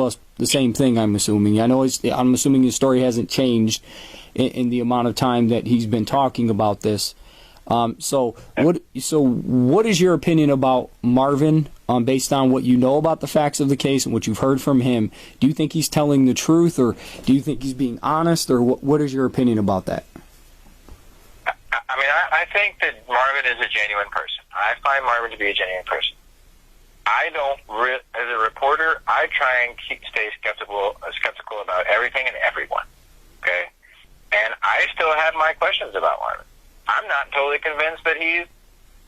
us the same thing, I'm assuming. I'm assuming his story hasn't changed in the amount of time that he's been talking about this. So what is your opinion about Marvin, based on what you know about the facts of the case and what you've heard from him? Do you think he's telling the truth, or do you think he's being honest, or what is your opinion about that? I mean, I think that Marvin is a genuine person. I find Marvin to be a genuine person. I don't, as a reporter, I try and stay skeptical about everything and everyone, okay? And I still have my questions about Marvin. I'm not totally convinced that he's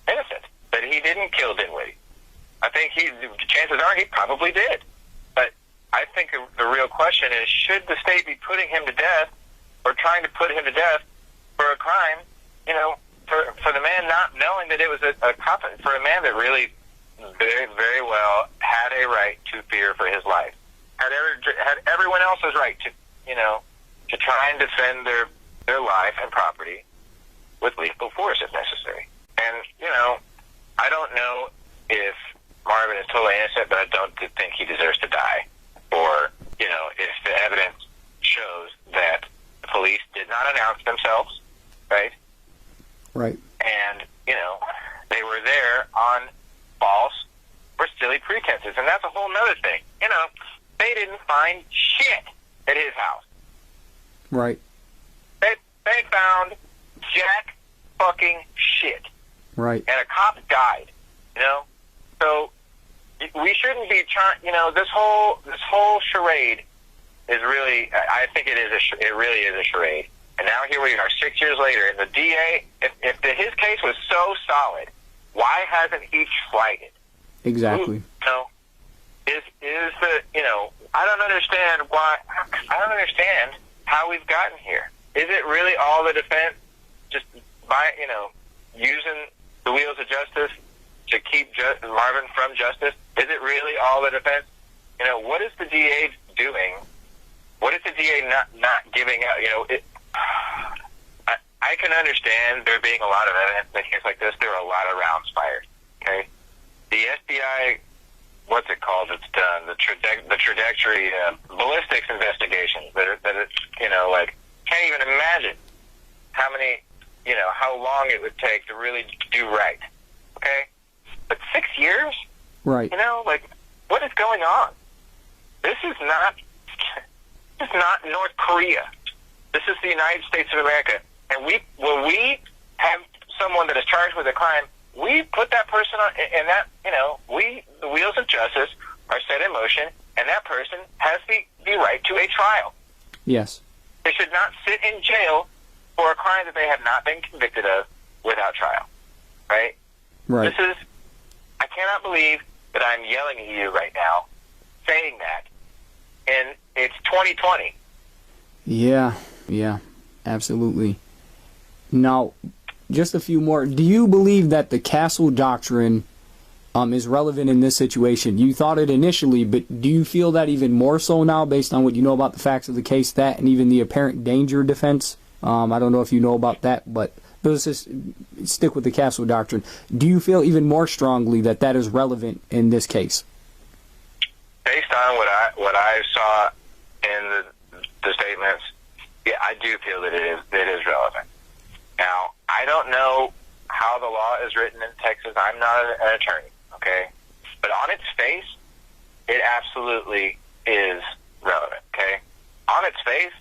innocent, that he didn't kill Dinwiddie. I think chances are he probably did. But I think the real question is, should the state be putting him to death or trying to put him to death for a crime, you know, for the man not knowing that it was a cop, for a man that really very, very well had a right to fear for his life, had everyone else's right to, you know, to try and defend their life and property with lethal force if necessary. And, you know, I don't know if Marvin is totally innocent, but I don't think he deserves to die. Or, you know, if the evidence shows that the police did not announce themselves, right? Right. And, you know, they were there on false or silly pretenses. And that's a whole nother thing. You know, they didn't find shit at his house. Right. They found jack fucking shit. Right. And a cop died, you know? So we shouldn't be trying, you know, this whole charade is really, I think it really is a charade. And now here we are 6 years later, and the DA, if his case was so solid, why hasn't he tried it? Exactly. You know, is the, you know, I don't understand how we've gotten here. Is it really all the defense just by, you know, using the wheels of justice to keep Marvin from justice? Is it really all the defense? You know, what is the DA doing? What is the DA not giving out? You know, I can understand there being a lot of evidence in a case like this. There are a lot of rounds fired. Okay, the FBI, what's it called? It's done the trajectory ballistics investigations that it's, you know, like, can't even imagine how many, you know, how long it would take to really do right. Okay, but 6 years, right? You know, like, what is going on? This is not North Korea. This is the United States of America. And when we have someone that is charged with a crime, we put that person on, and that, you know, the wheels of justice are set in motion, and that person has the right to a trial. Yes. They should not sit in jail for a crime that they have not been convicted of without trial. Right? Right. I cannot believe that I'm yelling at you right now, saying that, and it's 2020. Yeah, absolutely. Now, just a few more. Do you believe that the Castle Doctrine is relevant in this situation? You thought it initially, but do you feel that even more so now, based on what you know about the facts of the case, that and even the apparent danger defense? I don't know if you know about that, but let's just stick with the Castle Doctrine. Do you feel even more strongly that that is relevant in this case? Based on what I saw in the statements, yeah, I do feel that it is relevant. Now, I don't know how the law is written in Texas. I'm not an attorney, okay? But on its face, it absolutely is relevant, okay? On its face,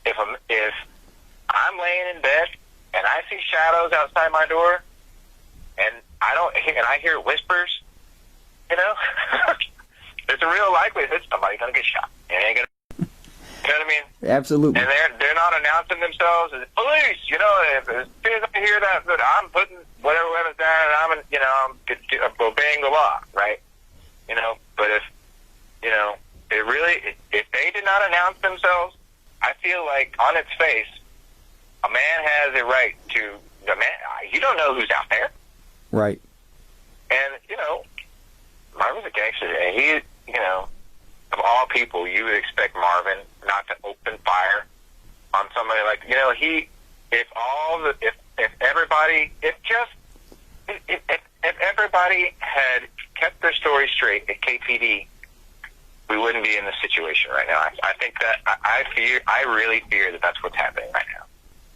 if I'm laying in bed and I see shadows outside my door, and I hear whispers, you know, there's a real likelihood somebody's gonna get shot. It ain't gonna. You know what I mean? Absolutely. And they're not announcing themselves as police. You know, as soon as I hear that I'm putting whatever weapons down, and I'm obeying the law, right? You know, but if they did not announce themselves, I feel like on its face, a man has a right to. You don't know who's out there, right? And you know, Marvin's a gangster, and he, you know. Of all people, you would expect Marvin not to open fire on somebody like, you know, if everybody had kept their story straight at KPD, we wouldn't be in this situation right now. I think that I really fear that that's what's happening right now.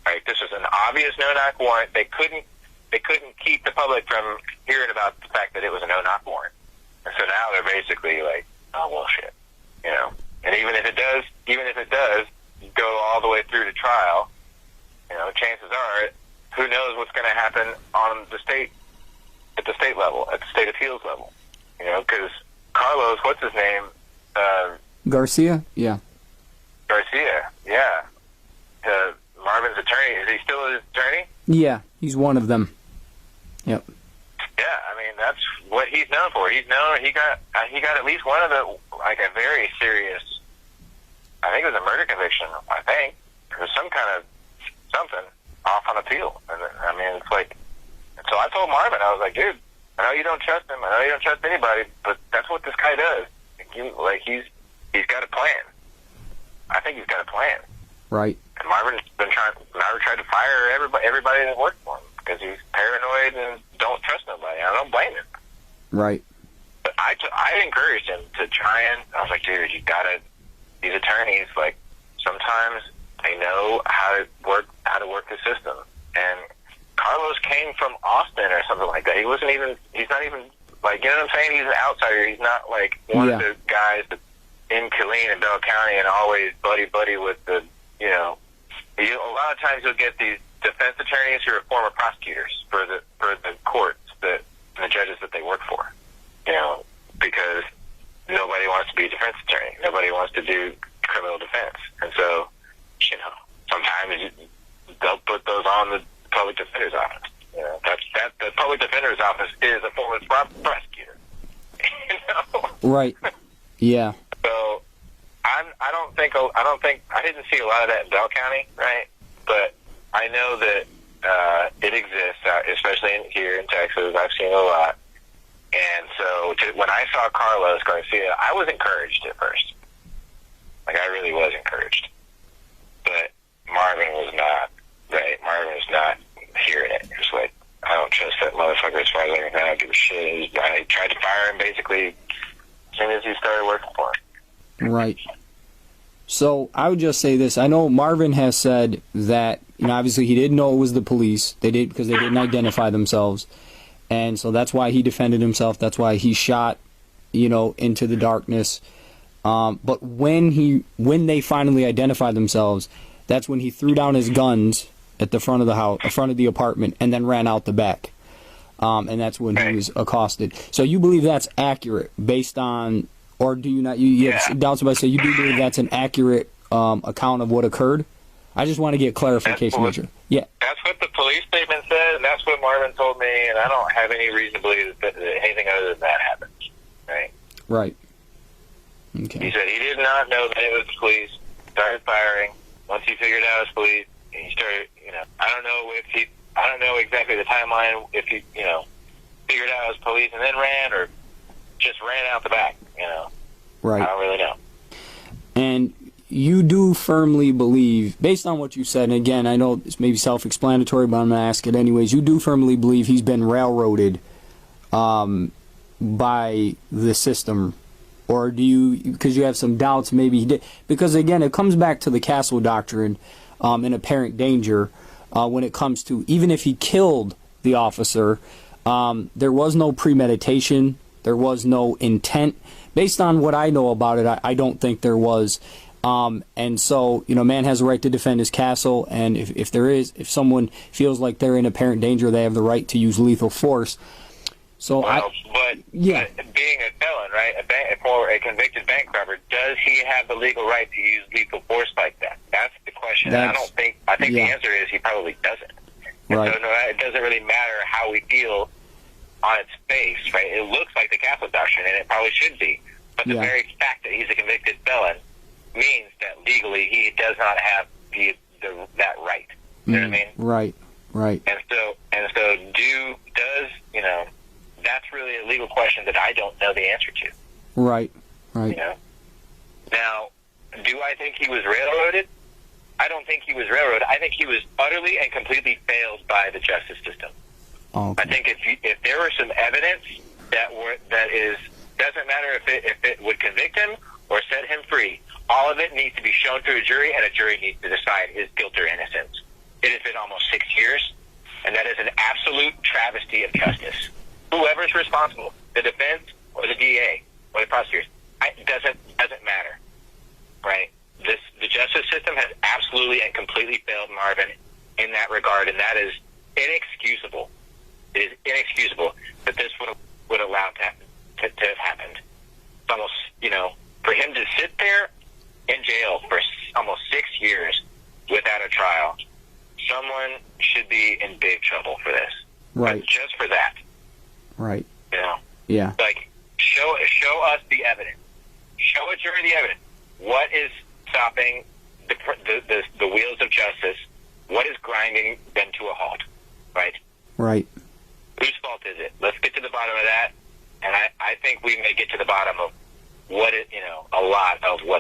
Right? This was an obvious no-knock warrant. They couldn't keep the public from hearing about the fact that it was a no-knock warrant. And so now they're basically like, oh, well, shit. You know? And even if it does go all the way through to trial, you know, chances are, who knows what's going to happen on the state, at the state level, at the state appeals level. You know, because Carlos, what's his name? Garcia? Yeah. Garcia, yeah. Marvin's attorney, is he still his attorney? Yeah, he's one of them. Yep. Yeah, I mean, that's what he's known for. He got at least one of the, like, a very serious, I think it was a murder conviction, I think. There was some kind of something off on appeal. And I mean, it's like, and so I told Marvin, I was like, dude, I know you don't trust him. I know you don't trust anybody, but that's what this guy does. He's got a plan. I think he's got a plan. Right. And Marvin tried to fire everybody that worked for him because he's paranoid and don't trust nobody. I don't blame him. Right. But I encouraged him to try and, I was like, dude, you gotta, these attorneys, like, sometimes they know how to work the system. And Carlos came from Austin or something like that. He's not even, like, you know what I'm saying? He's an outsider. He's not, like, one of the guys that in Killeen and Bell County and always buddy with the, you know, a lot of times you'll get these defense attorneys who are former prosecutors for the courts, the judges that they work for, you know, because nobody wants to be a defense attorney. Nobody wants to do criminal defense. And so, you know, sometimes they'll put those on the public defender's office. You know, the public defender's office is a former prosecutor. You know? Right. Yeah. So I didn't see a lot of that in Bell County, right? But I know that it exists, especially here in Texas. I've seen it a lot. And so when I saw Carlos Garcia, I was encouraged at first. Like, I really was encouraged. But Marvin was not, right? Marvin was not hearing it. He was like, I don't trust that motherfucker as far as I don't give a shit. I tried to fire him basically as soon as he started working for him. Right. So I would just say this. I know Marvin has said that, you know, obviously he didn't know it was the police. They did because they didn't identify themselves. And so that's why he defended himself. That's why he shot, you know, into the darkness. But when they finally identified themselves, that's when he threw down his guns at the front of the house, in front of the apartment, and then ran out the back. And that's when he was accosted. So you believe that's accurate based on, or do you not? You have doubts about it, so you do believe that's an accurate account of what occurred? I just want to get clarification. Yeah. That's what the police statement said, and that's what Marvin told me, and I don't have any reason to believe that anything other than that happened. Right? Right. Okay. He said he did not know that it was the police. Started firing. Once he figured out it was police, he started, you know, I don't know exactly the timeline, if he, you know, figured out it was police and then ran, or just ran out the back, you know. Right. I don't really know. And you do firmly believe, based on what you said, and again, I know it's maybe self-explanatory, but I'm going to ask it anyways, you do firmly believe he's been railroaded by the system, or do you, because you have some doubts, maybe he did, because again, it comes back to the Castle Doctrine and apparent danger when it comes to, even if he killed the officer, there was no premeditation, there was no intent. Based on what I know about it, I don't think there was. And so, you know, man has a right to defend his castle, and if someone feels like they're in apparent danger, they have the right to use lethal force. So, but being a felon, right, for a convicted bank robber, does he have the legal right to use lethal force like that? That's the question. I think the answer is he probably doesn't. And right. So no, it doesn't really matter how we feel on its face, right? It looks like the Castle Doctrine, and it probably should be. But the very fact that he's a convicted felon means that legally he does not have that right. You know what I mean? Right, right. And so does, you know, that's really a legal question that I don't know the answer to. Right, right. You know? Now, do I think he was railroaded? I don't think he was railroaded. I think he was utterly and completely failed by the justice system. Okay. I think if there were some evidence that doesn't matter if it would convict him or set him free, all of it needs to be shown to a jury, and a jury needs to decide his guilt or innocence. It has been almost 6 years, and that is an absolute travesty of justice. Whoever's responsible, the defense or the DA or the prosecutors, it doesn't matter, right? The justice system has absolutely and completely failed Marvin in that regard, and that is inexcusable. It is inexcusable that this would allow to have happened. It's almost, for him to sit there in jail for almost 6 years without a trial, someone should be in big trouble for this. Right. But just for that. Right. Yeah. Like, show us the evidence. Show a jury the evidence. What is stopping the wheels of justice? What is grinding them to a halt? Right? Right. Whose fault is it? Let's get to the bottom of that. And I think we may get to the bottom of a lot of what